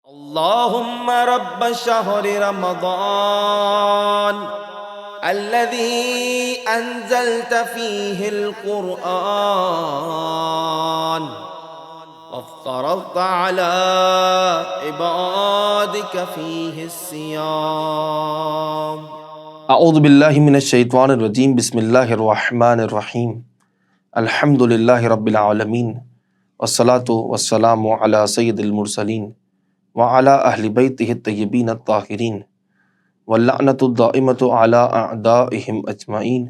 اللهم رب شهر رمضان الذي أنزلت فيه القرآن وافترضت على عبادك فيه الصيام. اعوذ باللہ من الشیطان الرجیم، بسم اللہ الرحمن الرحیم، الحمد للہ رب العالمین، والصلاة والسلام علی سید المرسلین وعلی اہل بیتہ الطیبین الطاہرین واللعنۃ الدائمۃ علی اعدائہم اجمعین۔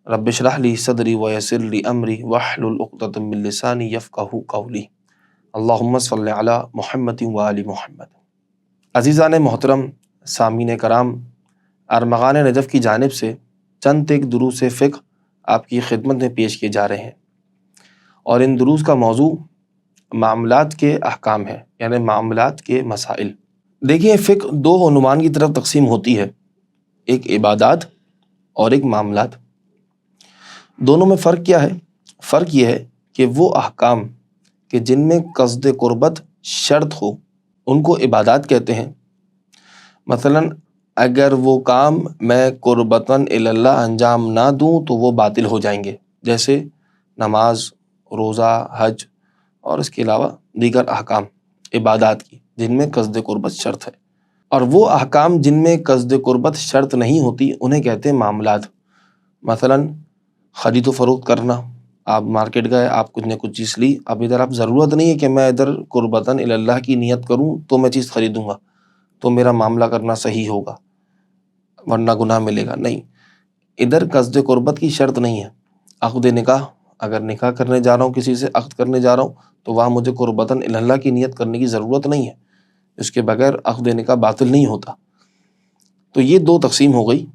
رب اشرح لی صدری ویسر لی امری واحلل عقدۃ من لسانی یفقہوا قولی، اللہم صلی علی محمد وآل محمد۔ عزیزان محترم، سامعین کرام، ارمغان نجف کی جانب سے چند ایک دروس فقہ آپ کی خدمت میں پیش کیے جا رہے ہیں، اور ان دروس کا موضوع معاملات کے احکام ہے، یعنی معاملات کے مسائل۔ دیکھیں، فقہ دو عنوان کی طرف تقسیم ہوتی ہے، ایک عبادات اور ایک معاملات۔ دونوں میں فرق کیا ہے؟ فرق یہ ہے کہ وہ احکام کہ جن میں قصد قربت شرط ہو ان کو عبادات کہتے ہیں۔ مثلاً اگر وہ کام میں قربتاً اللہ انجام نہ دوں تو وہ باطل ہو جائیں گے، جیسے نماز، روزہ، حج اور اس کے علاوہ دیگر احکام عبادات کی جن میں قصد قربت شرط ہے۔ اور وہ احکام جن میں قصد قربت شرط نہیں ہوتی انہیں کہتے ہیں معاملات۔ مثلاً خرید و فروخت کرنا، آپ مارکیٹ گئے، آپ کچھ نہ کچھ چیز لی، اب ادھر آپ ضرورت نہیں ہے کہ میں ادھر قربتاً اللہ کی نیت کروں تو میں چیز خریدوں گا تو میرا معاملہ کرنا صحیح ہوگا ورنہ گناہ ملے گا، نہیں، ادھر قصد قربت کی شرط نہیں ہے۔ عقد نکاح، اگر نکاح کرنے جا رہا ہوں، کسی سے عقد کرنے جا رہا ہوں تو وہاں مجھے قربتاً اللہ کی نیت کرنے کی ضرورت نہیں ہے، اس کے بغیر عقد نکاح باطل نہیں ہوتا۔ تو یہ دو تقسیم ہو گئی،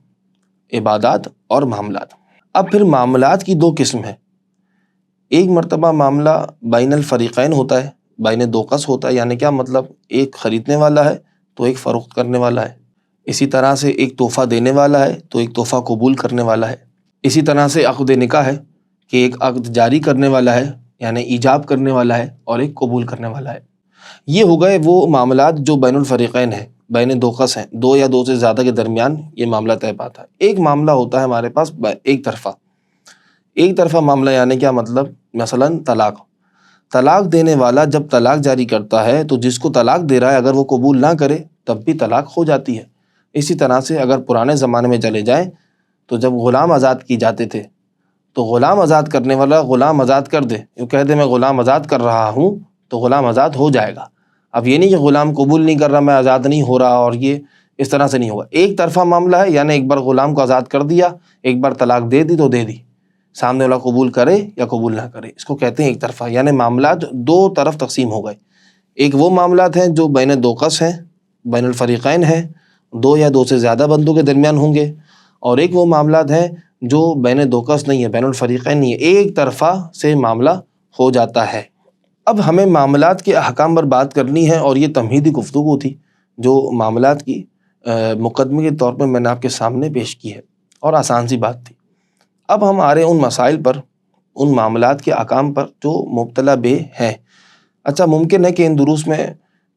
عبادات اور معاملات۔ اب پھر معاملات کی دو قسم ہیں، ایک مرتبہ معاملہ بین الفریقین ہوتا ہے، بین دو کس ہوتا ہے، یعنی کیا مطلب؟ ایک خریدنے والا ہے تو ایک فروخت کرنے والا ہے، اسی طرح سے ایک تحفہ دینے والا ہے تو ایک تحفہ قبول کرنے والا ہے، اسی طرح سے عقد نکاح ہے کہ ایک عقد جاری کرنے والا ہے یعنی ایجاب کرنے والا ہے اور ایک قبول کرنے والا ہے۔ یہ ہو گئے وہ معاملات جو بین الفریقین ہیں، بین دو کس ہیں، دو یا دو سے زیادہ کے درمیان یہ معاملہ طے پاتا ہے۔ ایک معاملہ ہوتا ہے ہمارے پاس ایک طرفہ۔ ایک طرفہ معاملہ یعنی کیا مطلب؟ مثلاً طلاق۔ طلاق دینے والا جب طلاق جاری کرتا ہے تو جس کو طلاق دے رہا ہے اگر وہ قبول نہ کرے تب بھی طلاق ہو جاتی ہے۔ اسی طرح سے اگر پرانے زمانے میں چلے جائیں تو جب غلام آزاد کی جاتے تھے تو غلام آزاد کرنے والا غلام آزاد کر دے، یوں کہہ دے میں غلام آزاد کر رہا ہوں تو غلام آزاد ہو جائے گا۔ اب یہ نہیں کہ غلام قبول نہیں کر رہا، میں آزاد نہیں ہو رہا، اور یہ اس طرح سے نہیں ہوگا۔ ایک طرفہ معاملہ ہے، یعنی ایک بار غلام کو آزاد کر دیا، ایک بار طلاق دے دی تو دے دی، سامنے والا قبول کرے یا قبول نہ کرے، اس کو کہتے ہیں ایک طرفہ، یعنی معاملات دو طرف تقسیم ہو گئے۔ ایک وہ معاملات ہیں جو بین دو کس ہیں، بین الفریقین ہیں، دو یا دو سے زیادہ بندوں کے درمیان ہوں گے، اور ایک وہ معاملات ہیں جو بین دو کس نہیں ہے، بین الفریقین نہیں ہے، ایک طرفہ سے معاملہ ہو جاتا ہے۔ اب ہمیں معاملات کے احکام پر بات کرنی ہے، اور یہ تمہیدی گفتگو تھی جو معاملات کی مقدمے کے طور پر میں نے آپ کے سامنے پیش کی ہے، اور آسان سی بات تھی۔ اب ہم آ رہے ہیں ان مسائل پر، ان معاملات کے احکام پر جو مبتلا بے ہیں۔ اچھا، ممکن ہے کہ ان دروس میں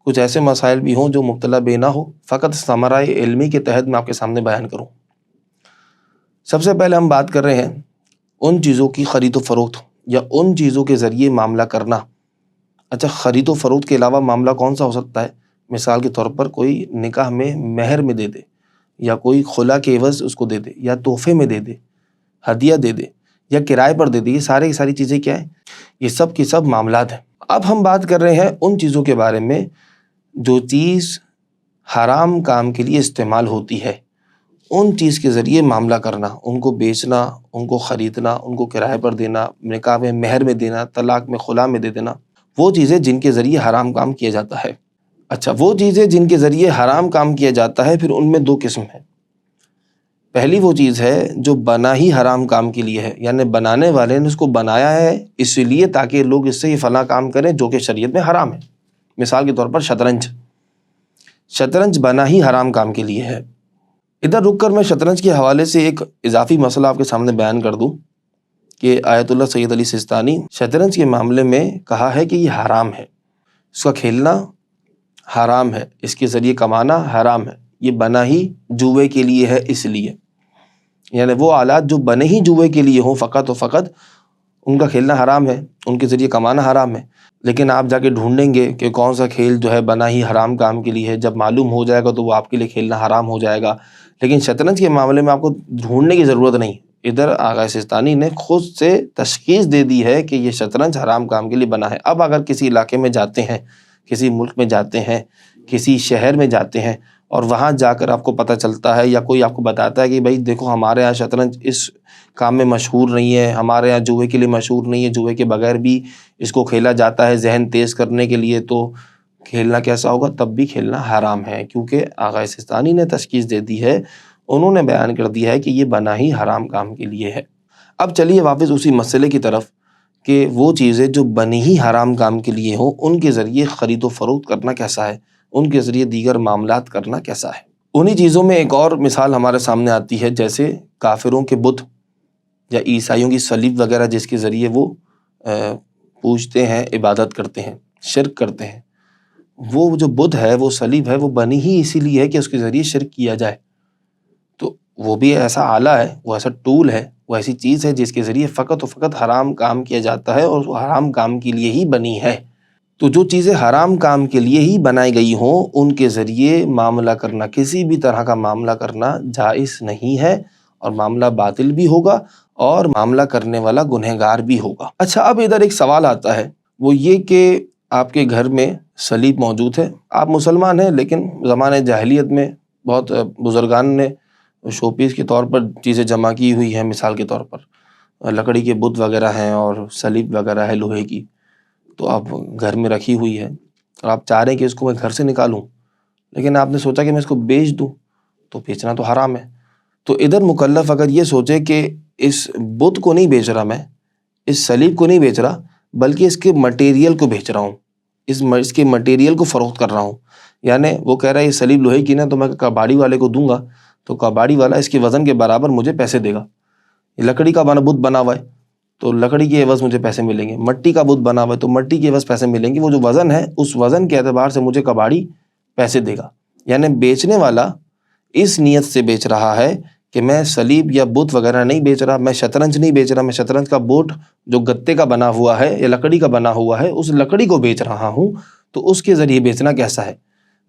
کچھ ایسے مسائل بھی ہوں جو مبتلا بے نہ ہو، فقط ثمرہ علمی کے تحت میں آپ کے سامنے بیان کروں۔ سب سے پہلے ہم بات کر رہے ہیں ان چیزوں کی خرید و فروخت یا ان چیزوں کے ذریعے معاملہ کرنا۔ اچھا، خرید و فروخت کے علاوہ معاملہ کون سا ہو سکتا ہے؟ مثال کے طور پر کوئی نکاح میں مہر میں دے دے، یا کوئی خلا کے عوض اس کو دے دے، یا تحفے میں دے دے، ہدیہ دے دے، یا کرائے پر دے دے، یہ ساری چیزیں کیا ہیں؟ یہ سب کی سب معاملات ہیں۔ اب ہم بات کر رہے ہیں ان چیزوں کے بارے میں جو چیز حرام کام کے لیے استعمال ہوتی ہے، ان چیز کے ذریعے معاملہ کرنا، ان کو بیچنا، ان کو خریدنا، ان کو کرائے پر دینا، نکاح میں مہر میں دینا، طلاق میں خلا میں دے دینا، وہ چیزیں جن کے ذریعے حرام کام کیا جاتا ہے۔ اچھا، وہ چیزیں جن کے ذریعے حرام کام کیا جاتا ہے، پھر ان میں دو قسم ہیں۔ پہلی وہ چیز ہے جو بنا ہی حرام کام کے لیے ہے، یعنی بنانے والے نے اس کو بنایا ہے اس لیے تاکہ لوگ اس سے یہ فلاں کام کریں جو کہ شریعت میں حرام ہے۔ مثال کے طور پر شطرنج بنا ہی حرام کام کے لیے ہے۔ ادھر رک کر میں شطرنج کے حوالے سے ایک اضافی مسئلہ آپ کے سامنے بیان کر دوں کہ آیت اللہ سید علی سستانی شطرنج کے معاملے میں کہا ہے کہ یہ حرام ہے، اس کا کھیلنا حرام ہے، اس کے ذریعے کمانا حرام ہے، یہ بنا ہی جوئے کے لیے ہے، اس لیے یعنی وہ آلات جو بنے ہی جوئے کے لیے ہوں فقط و فقط، ان کا کھیلنا حرام ہے، ان کے ذریعے کمانا حرام ہے۔ لیکن آپ جا کے ڈھونڈیں گے کہ کون سا کھیل جو ہے بنا ہی حرام کام کے لیے ہے، جب معلوم ہو جائے گا تو وہ آپ کے لیے کھیلنا حرام ہو جائے گا۔ لیکن شطرنج کے معاملے میں آپ کو ڈھونڈنے کی ضرورت نہیں، ادھر آغا سستانی نے خود سے تشخیص دے دی ہے کہ یہ شطرنج حرام کام کے لیے بنا ہے۔ اب اگر کسی علاقے میں جاتے ہیں، کسی ملک میں جاتے ہیں، کسی شہر میں جاتے ہیں، اور وہاں جا کر آپ کو پتہ چلتا ہے یا کوئی آپ کو بتاتا ہے کہ بھائی دیکھو ہمارے یہاں شطرنج اس کام میں مشہور نہیں ہے، ہمارے یہاں جوئے کے لیے مشہور نہیں ہے، جوئے کے بغیر بھی اس کو کھیلا جاتا ہے ذہن تیز کرنے کے لیے، تو کھیلنا کیسا ہوگا؟ تب بھی کھیلنا حرام ہے، کیونکہ آغا سستانی نے تشخیص دے دی ہے، انہوں نے بیان کر دیا ہے کہ یہ بنا ہی حرام کام کے لیے ہے۔ اب چلیے واپس اسی مسئلے کی طرف کہ وہ چیزیں جو بنی ہی حرام کام کے لیے ہوں ان کے ذریعے خرید و فروخت کرنا کیسا ہے، ان کے ذریعے دیگر معاملات کرنا کیسا ہے۔ انہی چیزوں میں ایک اور مثال ہمارے سامنے آتی ہے، جیسے کافروں کے بت یا عیسائیوں کی صلیب وغیرہ، جس کے ذریعے وہ پوجتے ہیں، عبادت کرتے ہیں، شرک کرتے ہیں۔ وہ جو بت ہے، وہ صلیب ہے، وہ بنی ہی اسی لیے ہے کہ اس کے ذریعے شرک کیا جائے، تو وہ بھی ایسا آلہ ہے، وہ ایسا ٹول ہے، وہ ایسی چیز ہے جس کے ذریعے فقط و فقط حرام کام کیا جاتا ہے، اور وہ حرام کام کے لیے ہی بنی ہے۔ تو جو چیزیں حرام کام کے لیے ہی بنائی گئی ہوں ان کے ذریعے معاملہ کرنا، کسی بھی طرح کا معاملہ کرنا جائز نہیں ہے، اور معاملہ باطل بھی ہوگا، اور معاملہ کرنے والا گنہگار بھی ہوگا۔ اچھا، اب ادھر ایک سوال آتا ہے، وہ یہ کہ آپ کے گھر میں صلیب موجود ہے، آپ مسلمان ہیں، لیکن زمانہ جاہلیت میں بہت بزرگان نے شو پیس کے طور پر چیزیں جمع کی ہوئی ہیں، مثال کے طور پر لکڑی کے بت وغیرہ ہیں اور صلیب وغیرہ ہے لوہے کی، تو آپ گھر میں رکھی ہوئی ہے، اور آپ چاہ رہے ہیں کہ اس کو میں گھر سے نکالوں، لیکن آپ نے سوچا کہ میں اس کو بیچ دوں، تو بیچنا تو حرام ہے۔ تو ادھر مکلف اگر یہ سوچے کہ اس بت کو نہیں بیچ رہا، میں اس صلیب کو نہیں بیچ رہا، بلکہ اس کے مٹیریل کو بیچ رہا ہوں، اس کے مٹیریل کو فروخت کر رہا ہوں، یعنی وہ کہہ رہا ہے یہ صلیب لوہے کی نا، تو میں کباڑی والے کو دوں گا، تو کباڑی والا اس کے وزن کے برابر مجھے پیسے دے گا۔ یہ لکڑی کا بت بنا ہوا ہے تو لکڑی کے عوض مجھے پیسے ملیں گے، مٹی کا بت بنا ہوا ہے تو مٹی کے عوض پیسے ملیں گے، وہ جو وزن ہے اس وزن کے اعتبار سے مجھے کباڑی پیسے دے گا۔ یعنی بیچنے والا اس نیت سے بیچ رہا ہے کہ میں صلیب یا بت وغیرہ نہیں بیچ رہا، میں شطرنج نہیں بیچ رہا، میں شطرنج کا بورڈ جو گتے کا بنا ہوا ہے یا لکڑی کا بنا ہوا ہے اس لکڑی کو بیچ رہا ہوں، تو اس کے ذریعے بیچنا کیسا ہے؟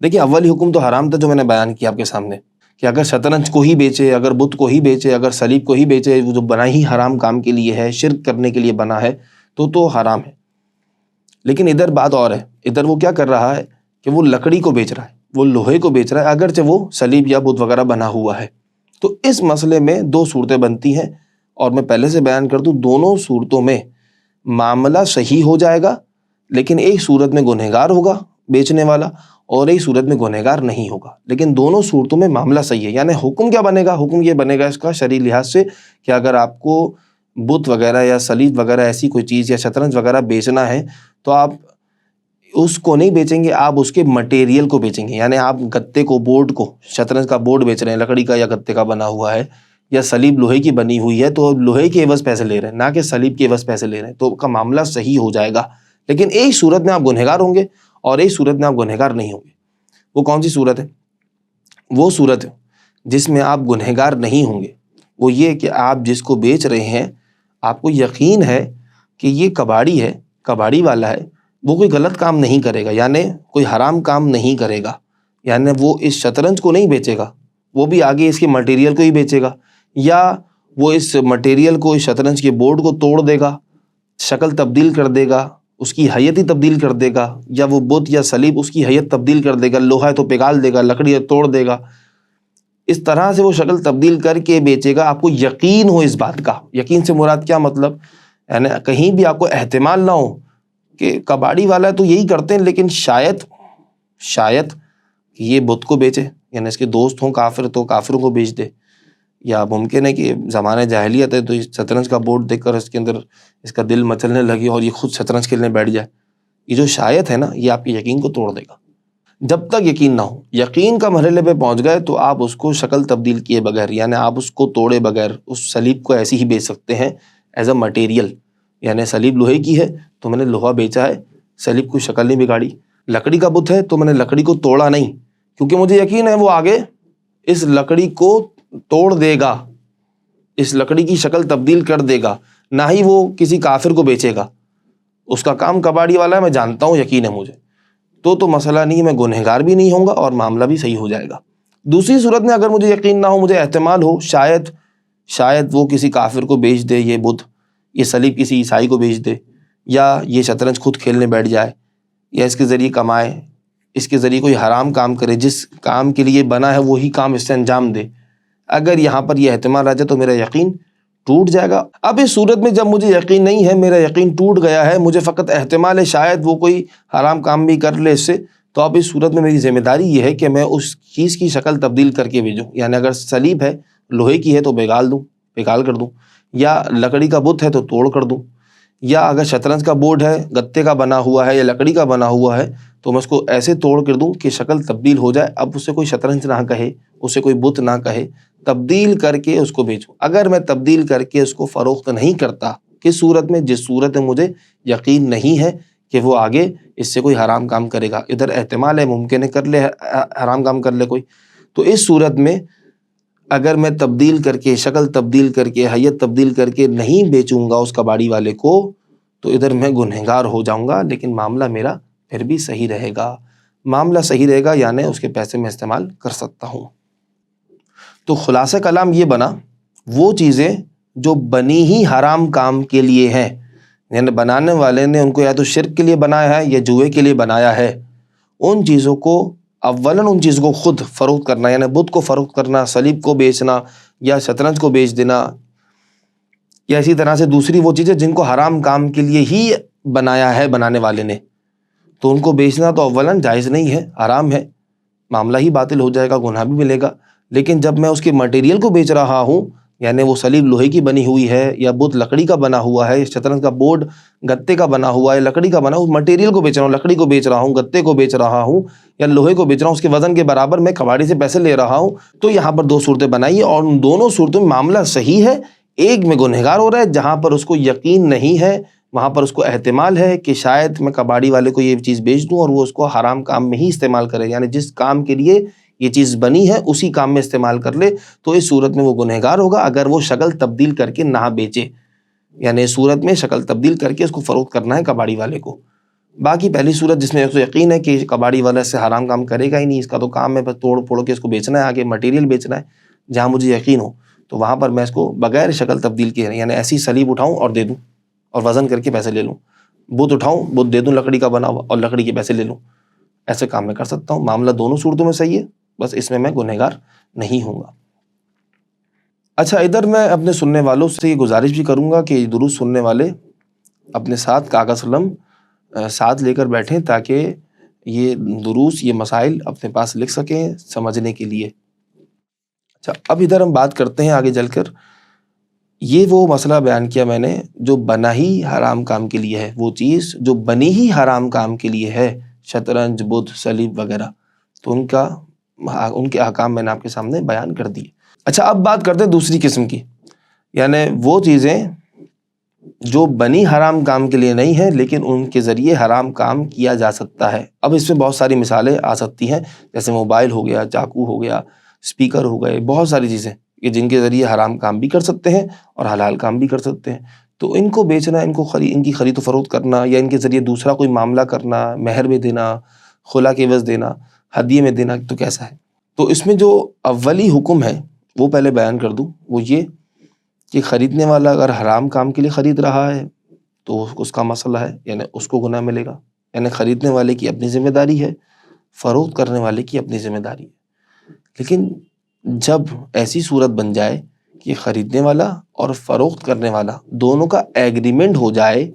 دیکھیں، اولی حکم تو حرام تھا جو میں نے بیان کیا آپ کے سامنے، کہ اگر شطرنج کو ہی بیچے، اگر بت کو ہی بیچے، اگر صلیب کو ہی بیچے، وہ جو بنا ہی حرام کام کے لیے ہے، شرک کرنے کے لیے بنا ہے، تو حرام ہے۔ لیکن ادھر بات اور ہے، ادھر وہ کیا کر رہا ہے کہ وہ لکڑی کو بیچ رہا ہے، وہ لوہے کو بیچ رہا ہے، اگرچہ وہ صلیب یا بت وغیرہ بنا ہوا ہے۔ تو اس مسئلے میں دو صورتیں بنتی ہیں، اور میں پہلے سے بیان کر دوں، دونوں صورتوں میں معاملہ صحیح ہو جائے گا، لیکن ایک صورت میں گنہگار ہوگا بیچنے والا، اور ایک صورت میں گنہگار نہیں ہوگا، لیکن دونوں صورتوں میں معاملہ صحیح ہے۔ یعنی حکم کیا بنے گا؟ حکم یہ بنے گا اس کا شرعی لحاظ سے کہ اگر آپ کو بت وغیرہ یا صلیب وغیرہ ایسی کوئی چیز یا شطرنج وغیرہ بیچنا ہے تو آپ اس کو نہیں بیچیں گے، آپ اس کے مٹیریل کو بیچیں گے۔ یعنی آپ گتے کو، بورڈ کو، شطرنج کا بورڈ بیچ رہے ہیں، لکڑی کا یا گتے کا بنا ہوا ہے، یا صلیب لوہے کی بنی ہوئی ہے تو لوہے کے عوض پیسے لے رہے ہیں، نہ کہ صلیب کے عوض پیسے لے رہے ہیں، تو کا معاملہ صحیح ہو جائے گا۔ لیکن ایک صورت میں آپ گنہگار ہوں گے اور ایک صورت میں آپ گنہگار نہیں ہوں گے۔ وہ کون سی صورت ہے؟ وہ صورت جس میں آپ گنہگار نہیں ہوں گے، وہ یہ کہ آپ جس کو بیچ رہے ہیں آپ کو یقین ہے کہ یہ کباڑی ہے، کباڑی والا ہے، وہ کوئی غلط کام نہیں کرے گا، یعنی کوئی حرام کام نہیں کرے گا، یعنی وہ اس شطرنج کو نہیں بیچے گا، وہ بھی آگے اس کے مٹیریل کو ہی بیچے گا، یا وہ اس مٹیریل کو، اس شطرنج کے بورڈ کو توڑ دے گا، شکل تبدیل کر دے گا، اس کی حیت ہی تبدیل کر دے گا، یا وہ بت یا صلیب اس کی حیت تبدیل کر دے گا، لوہا ہے تو پگھال دے گا، لکڑی ہے توڑ دے گا، اس طرح سے وہ شکل تبدیل کر کے بیچے گا۔ آپ کو یقین ہو اس بات کا، یقین سے مراد کیا مطلب، یعنی کہیں بھی آپ کو احتمال نہ ہو کہ کباڑی والا ہے تو یہی کرتے ہیں، لیکن شاید یہ بت کو بیچے، یعنی اس کے دوست ہوں کافر تو کافروں کو بیچ دے، یا ممکن ہے کہ زمانہ جاہلیت ہے تو شطرنج کا بورڈ دیکھ کر اس کے اندر اس کا دل مچلنے لگے اور یہ خود شطرنج کھیلنے بیٹھ جائے۔ یہ جو شاید ہے نا، یہ آپ کے یقین کو توڑ دے گا۔ جب تک یقین نہ ہو، یقین کا مرحلے پہ پہنچ گئے تو آپ اس کو شکل تبدیل کیے بغیر، یعنی آپ اس کو توڑے بغیر اس صلیب کو ایسی ہی بیچ سکتے ہیں ایز اے مٹیریل۔ یعنی صلیب لوہے کی ہے تو میں نے لوہا بیچا ہے، صلیب کو شکل نہیں بگاڑی، لکڑی کا بت ہے تو میں نے لکڑی کو توڑا نہیں، کیونکہ مجھے یقین ہے وہ آگے اس لکڑی کو توڑ دے گا، اس لکڑی کی شکل تبدیل کر دے گا، نہ ہی وہ کسی کافر کو بیچے گا۔ اس کا کام کباڑی والا ہے، میں جانتا ہوں، یقین ہے مجھے، تو مسئلہ نہیں، میں گنہگار بھی نہیں ہوں گا اور معاملہ بھی صحیح ہو جائے گا۔ دوسری صورت میں اگر مجھے یقین نہ ہو، مجھے احتمال ہو شاید وہ کسی کافر کو بیچ دے، یہ بت، یہ صلیب کسی عیسائی کو بیچ دے، یا یہ شطرنج خود کھیلنے بیٹھ جائے، یا اس کے ذریعے کمائے، اس کے ذریعے کوئی حرام کام کرے، جس کام کے لیے بنا ہے وہی کام اس سے انجام دے، اگر یہاں پر یہ احتمال آ جائے تو میرا یقین ٹوٹ جائے گا۔ اب اس صورت میں جب مجھے یقین نہیں ہے، میرا یقین ٹوٹ گیا ہے، مجھے فقط احتمال ہے شاید وہ کوئی حرام کام بھی کر لے اس سے، تو اب اس صورت میں میری ذمہ داری یہ ہے کہ میں اس چیز کی شکل تبدیل کر کے بھیجوں۔ یعنی اگر صلیب ہے، لوہے کی ہے تو بیگال کر دوں، یا لکڑی کا بت ہے تو توڑ کر دوں، یا اگر شطرنج کا بورڈ ہے، گتے کا بنا ہوا ہے یا لکڑی کا بنا ہوا ہے تو میں اس کو ایسے توڑ کر دوں کہ شکل تبدیل ہو جائے، اب اسے کوئی شطرنج نہ کہے، اسے کوئی بت نہ کہے، تبدیل کر کے اس کو بیچوں۔ اگر میں تبدیل کر کے اس کو فروخت نہیں کرتا، کس صورت میں؟ جس صورت میں مجھے یقین نہیں ہے کہ وہ آگے اس سے کوئی حرام کام کرے گا، ادھر احتمال ہے ممکن ہے کر لے، حرام کام کر لے کوئی، تو اس صورت میں اگر میں تبدیل کر کے، شکل تبدیل کر کے، حیت تبدیل کر کے نہیں بیچوں گا اس کباڑی والے کو، تو ادھر میں گنہگار ہو جاؤں گا، لیکن معاملہ میرا پھر بھی صحیح رہے گا۔ معاملہ صحیح رہے گا یعنی اس کے پیسے میں استعمال کر سکتا ہوں۔ تو خلاصہ کلام یہ بنا، وہ چیزیں جو بنی ہی حرام کام کے لیے ہیں، یعنی بنانے والے نے ان کو یا تو شرک کے لیے بنایا ہے یا جوئے کے لیے بنایا ہے، ان چیزوں کو اولاً ان چیزوں کو خود فروخت کرنا، یعنی بت کو فروخت کرنا، صلیب کو بیچنا یا شطرنج کو بیچ دینا، یا اسی طرح سے دوسری وہ چیزیں جن کو حرام کام کے لیے ہی بنایا ہے بنانے والے نے، تو ان کو بیچنا تو اولاً جائز نہیں ہے، حرام ہے، معاملہ ہی باطل ہو جائے گا، گناہ بھی ملے گا۔ لیکن جب میں اس کے مٹیریل کو بیچ رہا ہوں، یعنی وہ صلیب لوہے کی بنی ہوئی ہے یا بت لکڑی کا بنا ہوا ہے، شطرنج کا بورڈ گتے کا بنا ہوا ہے، لکڑی کا بنا ہوا، مٹیریل کو بیچ رہا ہوں، لکڑی کو بیچ رہا ہوں، گتے کو بیچ رہا ہوں یا لوہے کو بیچ رہا ہوں، اس کے وزن کے برابر میں کباڑی سے پیسے لے رہا ہوں، تو یہاں پر دو صورتیں بنائیے، اور ان دونوں صورتوں میں معاملہ صحیح ہے۔ ایک میں گنہگار ہو رہا ہے جہاں پر اس کو یقین نہیں ہے، وہاں پر اس کو احتمال ہے کہ شاید میں کباڑی والے کو یہ چیز بیچ دوں اور وہ اس کو حرام کام میں ہی استعمال کرے، یعنی جس کام کے لیے یہ چیز بنی ہے اسی کام میں استعمال کر لے، تو اس صورت میں وہ گنہگار ہوگا اگر وہ شکل تبدیل کر کے نہ بیچے، یعنی اس صورت میں شکل تبدیل کر کے اس کو فروخت کرنا ہے کباڑی والے کو۔ باقی پہلی صورت جس میں اس کو یقین ہے کہ کباڑی والا اس سے حرام کام کرے گا ہی نہیں، اس کا تو کام ہے بس توڑ پھوڑ کے اس کو بیچنا ہے، آگے مٹیریل بیچنا ہے، جہاں مجھے یقین ہو تو وہاں پر میں اس کو بغیر شکل تبدیل کیے، یعنی ایسی صلیب اٹھاؤں اور دے دوں اور وزن کر کے پیسے لے لوں، بت اٹھاؤں بت دے دوں لکڑی کا بنا ہوا اور لکڑی کے پیسے لے لوں، ایسے کام میں کر سکتا ہوں۔ معاملہ دونوں صورتوں میں صحیح ہے، بس اس میں گنہگار نہیں ہوں گا۔ اچھا، ادھر میں اپنے سننے والوں سے یہ گزارش بھی کروں گا کہ دروس سننے والے اپنے ساتھ کاغذ قلم ساتھ لے کر بیٹھیں تاکہ یہ دروس، یہ مسائل اپنے پاس لکھ سکیں سمجھنے کے لیے۔ اچھا، اب ادھر ہم بات کرتے ہیں آگے چل کر، یہ وہ مسئلہ بیان کیا میں نے جو بنا ہی حرام کام کے لیے ہے، وہ چیز جو بنی ہی حرام کام کے لیے ہے، شطرنج، بت، صلیب وغیرہ، تو ان کے احکام میں نے آپ کے سامنے بیان کر دیے۔ اچھا، اب بات کرتے ہیں دوسری قسم کی، یعنی وہ چیزیں جو بنی حرام کام کے لیے نہیں ہیں لیکن ان کے ذریعے حرام کام کیا جا سکتا ہے۔ اب اس میں بہت ساری مثالیں آ سکتی ہیں، جیسے موبائل ہو گیا، چاقو ہو گیا، اسپیکر ہو گئے، بہت ساری چیزیں کہ جن کے ذریعے حرام کام بھی کر سکتے ہیں اور حلال کام بھی کر سکتے ہیں، تو ان کو بیچنا، ان کی خرید و فروخت کرنا یا ان کے ذریعے دوسرا کوئی معاملہ کرنا، مہر میں دینا، خلا کے عوض دینا، ہدیے میں دینا، تو کیسا ہے؟ تو اس میں جو اولی حکم ہے وہ پہلے بیان کر دوں، وہ یہ کہ خریدنے والا اگر حرام کام کے لیے خرید رہا ہے تو اس کا مسئلہ ہے، یعنی اس کو گناہ ملے گا، یعنی خریدنے والے کی اپنی ذمہ داری ہے، فروخت کرنے والے کی اپنی ذمہ داری ہے۔ لیکن جب ایسی صورت بن جائے کہ خریدنے والا اور فروخت کرنے والا دونوں کا ایگریمنٹ ہو جائے،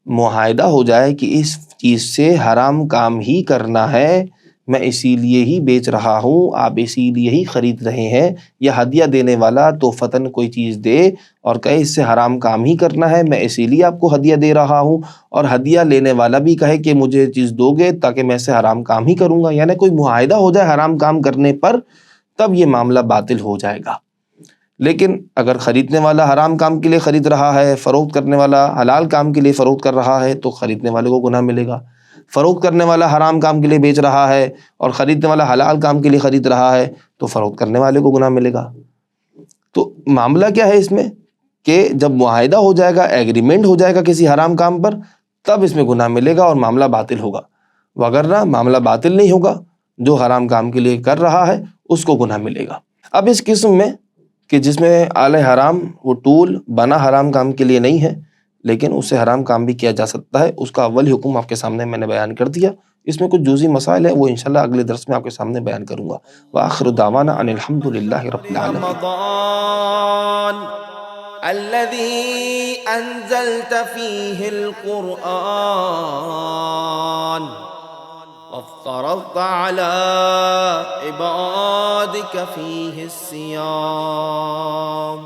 معاہدہ ہو جائے کہ اس چیز سے حرام کام ہی کرنا ہے، میں اسی لیے ہی بیچ رہا ہوں، آپ اسی لیے ہی خرید رہے ہیں، یا ہدیہ دینے والا تحفتاً کوئی چیز دے اور کہے اس سے حرام کام ہی کرنا ہے، میں اسی لیے آپ کو ہدیہ دے رہا ہوں، اور ہدیہ لینے والا بھی کہے کہ مجھے چیز دو گے تاکہ میں اس سے حرام کام ہی کروں گا، یعنی کوئی معاہدہ ہو جائے حرام کام کرنے پر، تب یہ معاملہ باطل ہو جائے گا۔ لیکن اگر خریدنے والا حرام کام کے لیے خرید رہا ہے، فروخت کرنے والا حلال کام کے لیے فروخت کر رہا ہے، تو خریدنے والے کو گناہ ملے گا۔ فروخت کرنے والا حرام کام کے لیے بیچ رہا ہے اور خریدنے والا حلال کام کے لیے خرید رہا ہے تو فروخت کرنے والے کو گناہ ملے گا۔ تو معاملہ کیا ہے اس میں کہ جب معاہدہ ہو جائے گا، ایگریمنٹ ہو جائے گا کسی حرام کام پر، تب اس میں گناہ ملے گا اور معاملہ باطل ہوگا، وگرنہ معاملہ باطل نہیں ہوگا، جو حرام کام کے لیے کر رہا ہے اس کو گناہ ملے گا۔ اب اس قسم میں کہ جس میں آلہ حرام وہ ٹول بنا حرام کام کے لیے نہیں ہے لیکن اس سے حرام کام بھی کیا جا سکتا ہے، اس کا اول حکم آپ کے سامنے میں نے بیان کر دیا۔ اس میں کچھ جزئی مسائل ہیں، وہ انشاءاللہ اگلے درس میں آپ کے سامنے بیان کروں گا۔ وآخر دعوانا ان الحمد للہ رب العالمین۔ رمضان الذي أنزلت فيه القرآن وافترضت على عبادك فيه الصيام